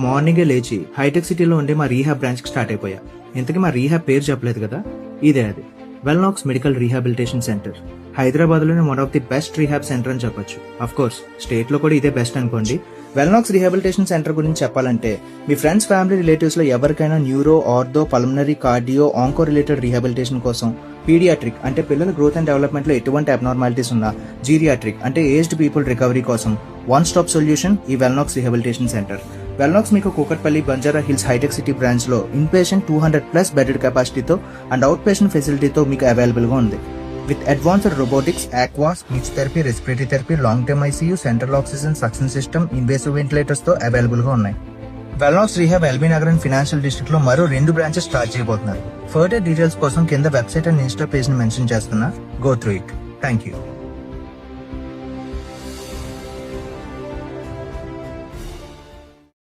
మార్నింగే లేచి హైటెక్ సిటీలో ఉండే మా రీహాబ్ బ్రాంచ్ కి స్టార్ట్ అయిపోయా. ఇంతకీ మా రీహాబ్ పేరు చెప్పలేదు కదా, ఇదే అది Welnox medical rehabilitation centre. Hyderabad లోనే one of the best rehab centre అని చెప్పొచ్చు. అఫ్ కోర్స్ స్టేట్ లో కూడా ఇదే బెస్ట్ అనుకోండి. వెల్నాక్స్ రీహాబిలిటేషన్ సెంటర్ గురించి చెప్పాలంటే మీ ఫ్రెండ్స్, ఫ్యామిలీ, రిలేటివ్స్ లో ఎవరికైనా neuro, ortho, pulmonary, cardio, onco related rehabilitation కోసం, పీడియాట్రిక్ అంటే పిల్లల గ్రోత్ అండ్ డెవలప్మెంట్ లో ఎటువంటి అబ్నార్మాలిటీస్ ఉన్నా, జీరియాట్రిక్ అంటే ఏజ్డ్ పీపుల్ రికవరీ కోసం వన్ స్టాప్ సొల్యూషన్ ఈ వెల్నాక్స్ రీహాబిలిటేషన్ సెంటర్. వెల్నాక్స్ మీకు Kukatpally, Banjara Hills Hitech City branch లో ఇన్ పేషెంట్ 200+ బెడెడ్ కెపాసిటీతో అండ్ అవుట్ పేషెంట్ ఫెసిలిటీతో మీకు అవైలబుల్ గా ఉంది. With advanced robotics, aqua, speech therapy, respiratory therapy, long term ICU, central oxygen suction system, invasive ventilators తో అవైలబుల్ గా ఉన్నాయి. వెల్నాక్స్ rehab LB Nagar and Financial District లో మరో 2 బ్రాంచెస్ స్టార్ట్ చేయబోతున్నారు. ఫర్దర్ డీటెయిల్స్ కోసం కింద వెబ్సైట్ అండ్ ఇన్స్టా పేజ్ ని మెన్షన్ చేస్తున్నా. Go through it. Thank you.